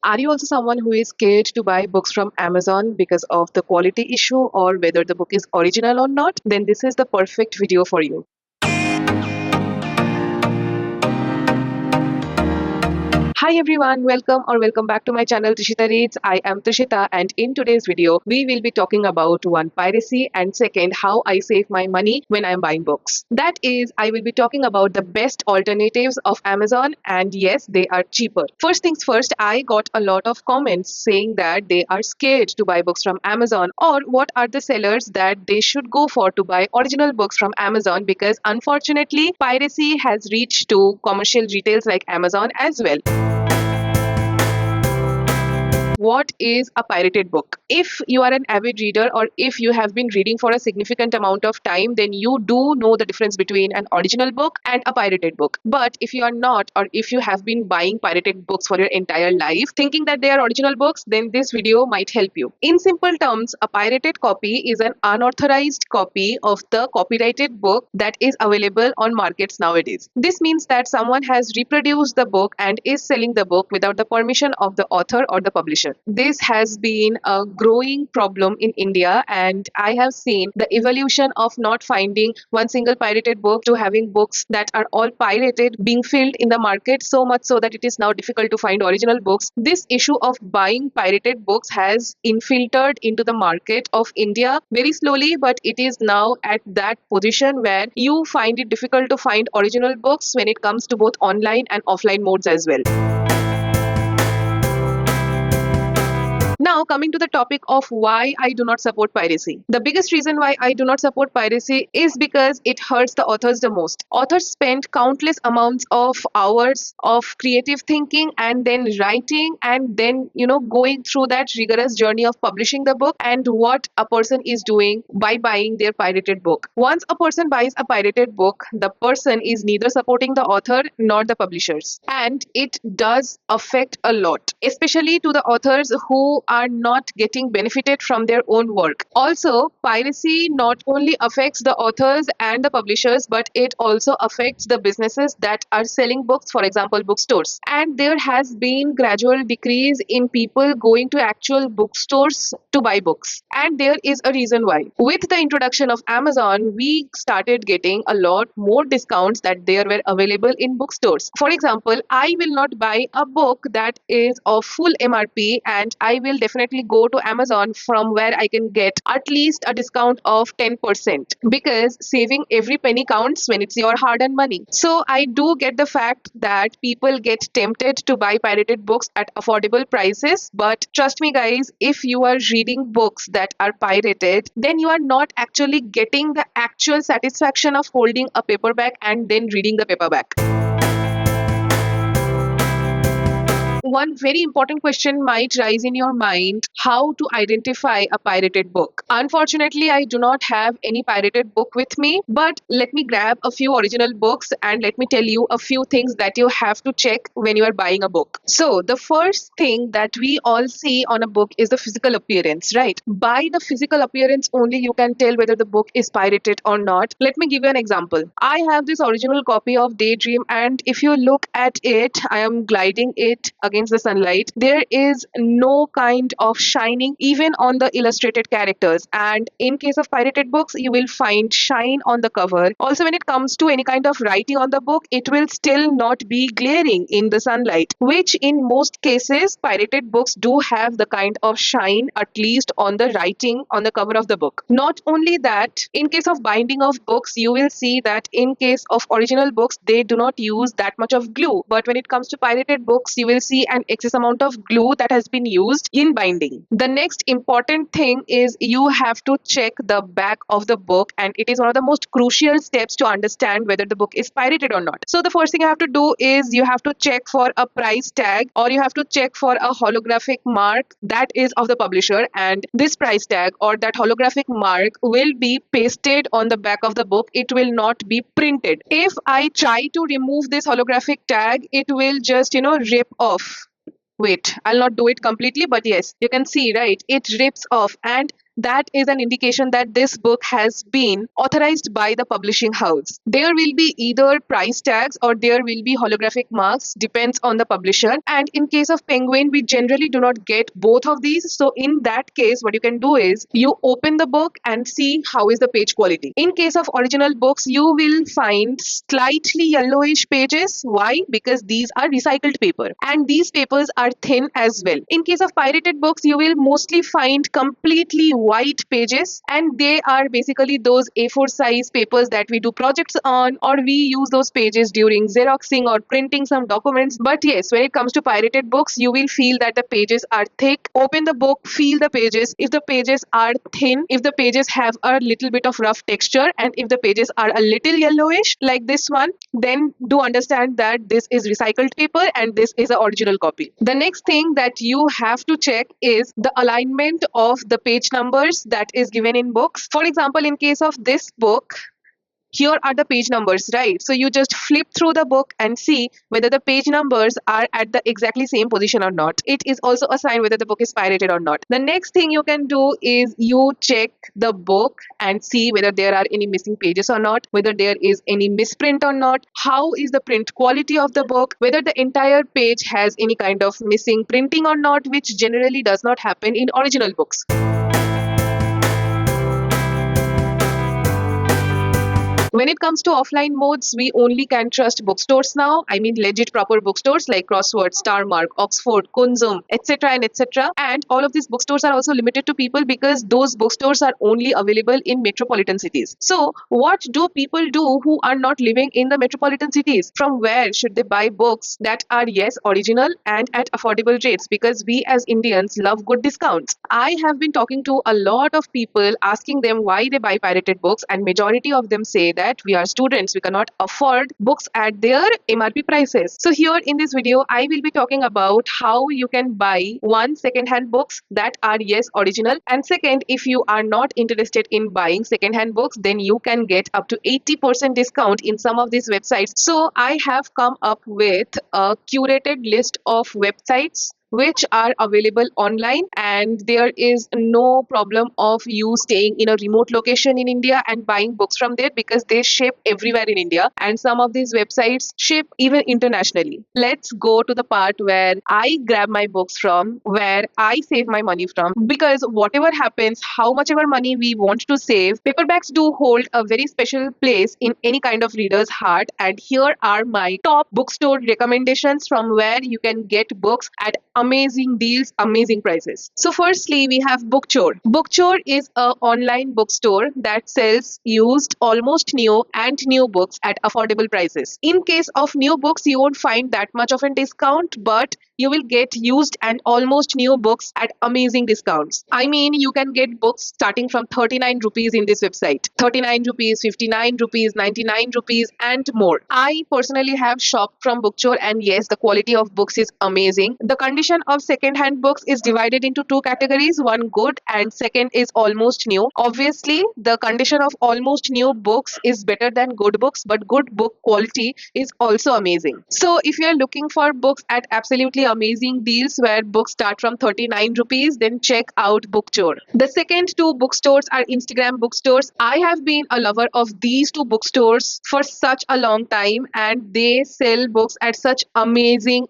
Are you also someone who is scared to buy books from Amazon because of the quality issue or whether the book is original or not? Then this is the perfect video for you. Hi everyone, welcome back to my channel Trishita Reads. I am Trishita and in today's video we will be talking about one, piracy, and second, how I save my money when I am buying books. That is, I will be talking about the best alternatives of Amazon, and yes, they are cheaper. First things first, I got a lot of comments saying that they are scared to buy books from Amazon, or what are the sellers that they should go for to buy original books from Amazon, because unfortunately piracy has reached to commercial retails like Amazon as well. What is a pirated book? If you are an avid reader or if you have been reading for a significant amount of time, then you do know the difference between an original book and a pirated book. But if you are not, or if you have been buying pirated books for your entire life thinking that they are original books, then this video might help you. In simple terms, a pirated copy is an unauthorized copy of the copyrighted book that is available on markets nowadays. This means that someone has reproduced the book and is selling the book without the permission of the author or the publisher. This has been a growing problem in India, and I have seen the evolution of not finding one single pirated book to having books that are all pirated being filled in the market, so much so that it is now difficult to find original books. This issue of buying pirated books has infiltrated into the market of India very slowly, but it is now at that position where you find it difficult to find original books when it comes to both online and offline modes as well. Now, coming to the topic of why I do not support piracy. The biggest reason why I do not support piracy is because it hurts the authors the most. Authors spend countless amounts of hours of creative thinking and then writing and then, going through that rigorous journey of publishing the book, and what a person is doing by buying their pirated book. Once a person buys a pirated book, the person is neither supporting the author nor the publishers. And it does affect a lot, especially to the authors who are not getting benefited from their own work. Also, piracy not only affects the authors and the publishers, but it also affects the businesses that are selling books, for example, bookstores. And there has been gradual decrease in people going to actual bookstores to buy books. And there is a reason why. With the introduction of Amazon, we started getting a lot more discounts that there were available in bookstores. For example, I will not buy a book that is of full MRP, and I will definitely go to Amazon from where I can get at least a discount of 10%, because saving every penny counts when it's your hard-earned money. So I do get the fact that people get tempted to buy pirated books at affordable prices, but trust me guys, if you are reading books that are pirated, then you are not actually getting the actual satisfaction of holding a paperback and then reading the paperback. One very important question might rise in your mind: how to identify a pirated book? Unfortunately, I do not have any pirated book with me, but let me grab a few original books and let me tell you a few things that you have to check when you are buying a book. So, the first thing that we all see on a book is the physical appearance, right? By the physical appearance only, you can tell whether the book is pirated or not. Let me give you an example. I have this original copy of Daydream, and if you look at it, I am gliding it against the sunlight. There is no kind of shining even on the illustrated characters, and in case of pirated books you will find shine on the cover. Also, when it comes to any kind of writing on the book, it will still not be glaring in the sunlight, which in most cases pirated books do have the kind of shine, at least on the writing on the cover of the book. Not only that, in case of binding of books, you will see that in case of original books they do not use that much of glue, but when it comes to pirated books you will see an excess amount of glue that has been used in binding. The next important thing is you have to check the back of the book, and it is one of the most crucial steps to understand whether the book is pirated or not. So the first thing you have to do is you have to check for a price tag, or you have to check for a holographic mark that is of the publisher, and this price tag or that holographic mark will be pasted on the back of the book. It will not be printed. If I try to remove this holographic tag, it will just rip off. Wait, I'll not do it completely, but yes, you can see, right? It rips off, and that is an indication that this book has been authorized by the publishing house. There will be either price tags or there will be holographic marks, depends on the publisher. And in case of Penguin, we generally do not get both of these. So in that case, what you can do is you open the book and see how is the page quality. In case of original books, you will find slightly yellowish pages. Why? Because these are recycled paper and these papers are thin as well. In case of pirated books, you will mostly find completely white pages, and they are basically those A4 size papers that we do projects on, or we use those pages during xeroxing or printing some documents. But yes, when it comes to pirated books, you will feel that the pages are thick. Open the book, feel the pages. If the pages are thin, if the pages have a little bit of rough texture, and if the pages are a little yellowish like this one, then do understand that this is recycled paper and this is an original copy. The next thing that you have to check is the alignment of the page numbers that is given in books. For example, in case of this book, here are the page numbers, right? So you just flip through the book and see whether the page numbers are at the exactly same position or not. It is also a sign whether the book is pirated or not. The next thing you can do is you check the book and see whether there are any missing pages or not, whether there is any misprint or not, how is the print quality of the book, whether the entire page has any kind of missing printing or not, which generally does not happen in original books. When it comes to offline modes, we only can trust bookstores now. I mean, legit proper bookstores like Crossword, Starmark, Oxford, Kunzum, etc. and etc. And all of these bookstores are also limited to people because those bookstores are only available in metropolitan cities. So, what do people do who are not living in the metropolitan cities? From where should they buy books that are, yes, original and at affordable rates? Because we as Indians love good discounts. I have been talking to a lot of people asking them why they buy pirated books, and majority of them say that we are students, we cannot afford books at their MRP prices. So here in this video, I will be talking about how you can buy one second-hand books that are, yes, original, and second, if you are not interested in buying second-hand books, then you can get up to 80% discount in some of these websites. So I have come up with a curated list of websites which are available online, and there is no problem of you staying in a remote location in India and buying books from there because they ship everywhere in India, and some of these websites ship even internationally. Let's go to the part where I grab my books from, where I save my money from, because whatever happens, how much ever money we want to save, paperbacks do hold a very special place in any kind of reader's heart. And here are my top bookstore recommendations from where you can get books at amazing deals, amazing prices. So firstly, we have Bookchore. Bookchore is an online bookstore that sells used, almost new and new books at affordable prices. In case of new books, you won't find that much of a discount, but you will get used and almost new books at amazing discounts. I mean, you can get books starting from 39 rupees in this website. 39 rupees, 59 rupees, 99 rupees and more. I personally have shopped from Bookchore, and yes, the quality of books is amazing. The condition of second-hand books is divided into two categories, one good and second is almost new. Obviously, the condition of almost new books is better than good books, but good book quality is also amazing. So if you are looking for books at absolutely amazing deals where books start from 39 rupees, then check out Bookchore. The second two bookstores are Instagram bookstores. I have been a lover of these two bookstores for such a long time, and they sell books at such amazing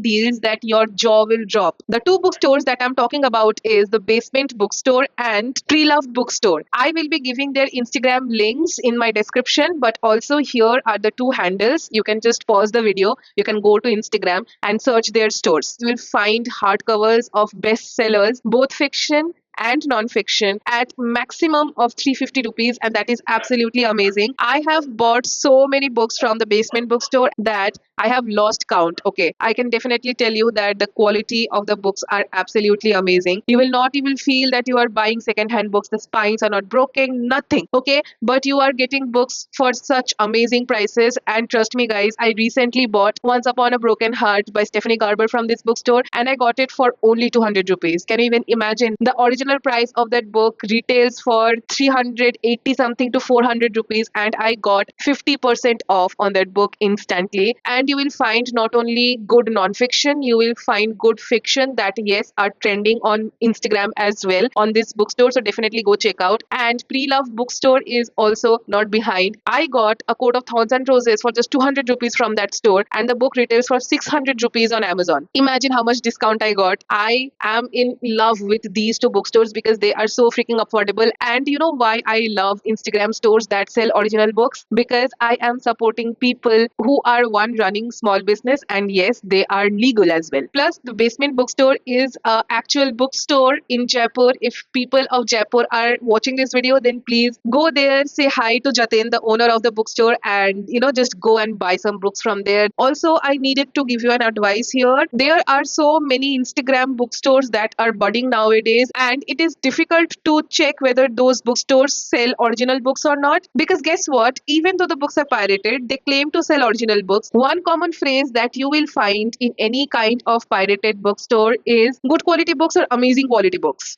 deals that your jaw will drop. The two bookstores that I'm talking about is the Basement Bookstore and Pre-Loved Bookstore. I will be giving their Instagram links in my description, but also here are the two handles. You can just pause the video. You can go to Instagram and search their stores. You will find hardcovers of bestsellers, both fiction and non-fiction, at maximum of 350 rupees, and that is absolutely amazing. I have bought so many books from the Basement Bookstore that I have lost count. Okay, I can definitely tell you that the quality of the books are absolutely amazing. You will not even feel that you are buying second-hand books. The spines are not broken, nothing. Okay, but you are getting books for such amazing prices, and trust me guys, I recently bought Once Upon a Broken Heart by Stephanie Garber from this bookstore, and I got it for only 200 rupees. Can you even imagine? The original original price of that book retails for 380 something to 400 rupees, and I got 50% off on that book instantly. And you will find not only good nonfiction, you will find good fiction that, yes, are trending on Instagram as well on this bookstore. So definitely go check out. And Pre-Love Bookstore is also not behind. I got A Court of Thorns and Roses for just 200 rupees from that store, and the book retails for 600 rupees on Amazon. Imagine how much discount I got. I am in love with these two bookstores because they are so freaking affordable. And you know why I love Instagram stores that sell original books? Because I am supporting people who are one running small business, and yes, they are legal as well. Plus, the Basement Bookstore is a actual bookstore in Jaipur. If people of Jaipur are watching this video, then please go there, say hi to Jatin, the owner of the bookstore, and just go and buy some books from there. Also, I needed to give you an advice here. There are so many Instagram bookstores that are budding nowadays, and it is difficult to check whether those bookstores sell original books or not, because guess what, even though the books are pirated, they claim to sell original books. One common phrase that you will find in any kind of pirated bookstore is good quality books or amazing quality books.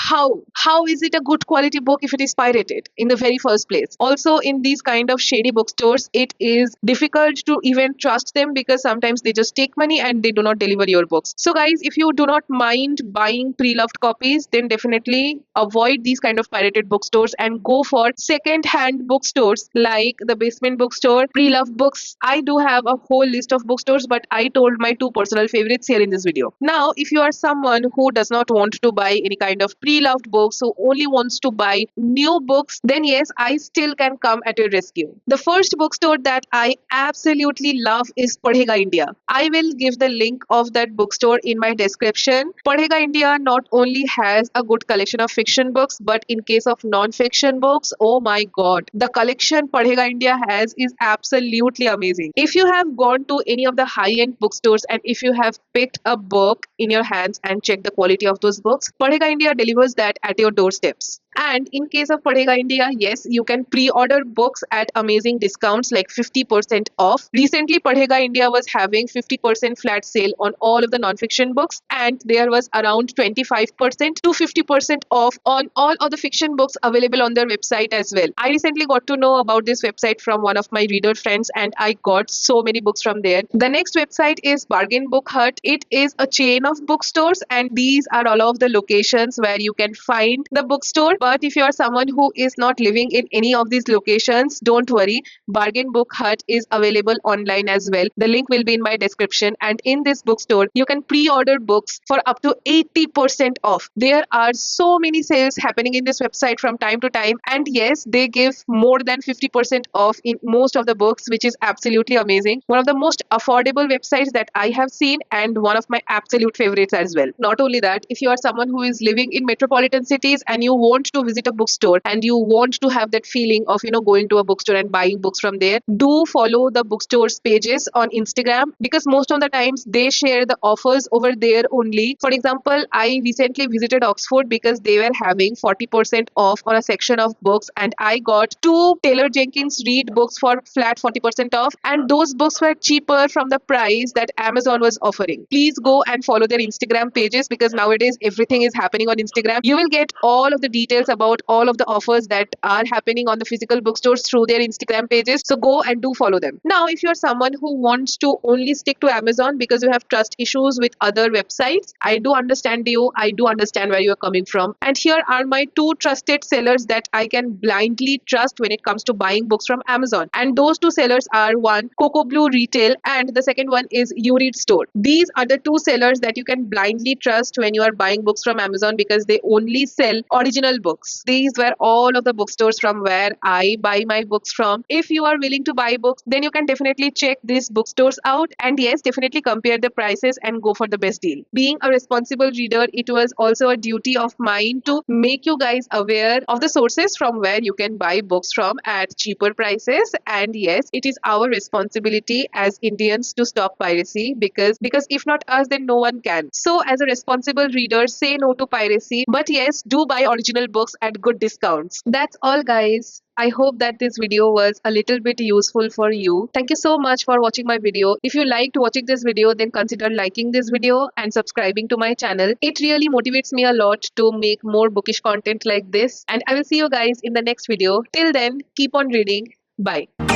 How is it a good quality book if it is pirated in the very first place? Also, in these kind of shady bookstores, it is difficult to even trust them because sometimes they just take money and they do not deliver your books. So guys, if you do not mind buying pre-loved copies, then definitely avoid these kind of pirated bookstores and go for second-hand bookstores like the Basement Bookstore, pre-loved books. I do have a whole list of bookstores, but I told my two personal favorites here in this video. Now, if you are someone who does not want to buy any kind of pre-loved books, who only wants to buy new books, then yes, I still can come at your rescue. The first bookstore that I absolutely love is Padhega India. I will give the link of that bookstore in my description. Padhega India not only has a good collection of fiction books, but in case of non-fiction books, oh my god, the collection Padhega India has is absolutely amazing. If you have gone to any of the high-end bookstores and if you have picked a book in your hands and checked the quality of those books, Padhega India delivers that at your doorsteps. And in case of Padhega India, yes, you can pre-order books at amazing discounts like 50% off. Recently, Padhega India was having 50% flat sale on all of the non-fiction books, and there was around 25% to 50% off on all of the fiction books available on their website as well. I recently got to know about this website from one of my reader friends, and I got so many books from there. The next website is Bargain Book Hut. It is a chain of bookstores, and these are all of the locations where you can find the bookstore. But if you are someone who is not living in any of these locations, don't worry. Bargain Book Hut is available online as well. The link will be in my description. And in this bookstore, you can pre-order books for up to 80% off. There are so many sales happening in this website from time to time. And yes, they give more than 50% off in most of the books, which is absolutely amazing. One of the most affordable websites that I have seen, and one of my absolute favorites as well. Not only that, if you are someone who is living in metropolitan cities and you want to visit a bookstore and you want to have that feeling of going to a bookstore and buying books from there, do follow the bookstores pages on Instagram, because most of the times they share the offers over there only. For example, I recently visited Oxford because they were having 40% off on a section of books, and I got two Taylor Jenkins Reid books for flat 40% off, and those books were cheaper from the price that Amazon was offering. Please go and follow their Instagram pages, because nowadays everything is happening on Instagram. You will get all of the details about all of the offers that are happening on the physical bookstores through their Instagram pages. So go and do follow them. Now, if you're someone who wants to only stick to Amazon because you have trust issues with other websites, I do understand you. I do understand where you're coming from. And here are my two trusted sellers that I can blindly trust when it comes to buying books from Amazon. And those two sellers are, one, Coco Blue Retail, and the second one is You Read Store. These are the two sellers that you can blindly trust when you are buying books from Amazon, because they only sell original books. These were all of the bookstores from where I buy my books from. If you are willing to buy books, then you can definitely check these bookstores out, and yes, definitely compare the prices and go for the best deal. Being a responsible reader, it was also a duty of mine to make you guys aware of the sources from where you can buy books from at cheaper prices. And yes, it is our responsibility as Indians to stop piracy, because if not us, then no one can. So as a responsible reader, say no to piracy, but yes, do buy original books books at good discounts. That's all, guys. I hope that this video was a little bit useful for you. Thank you so much for watching my video. If you liked watching this video, then consider liking this video and subscribing to my channel. It really motivates me a lot to make more bookish content like this. And I will see you guys in the next video. Till then, keep on reading. Bye.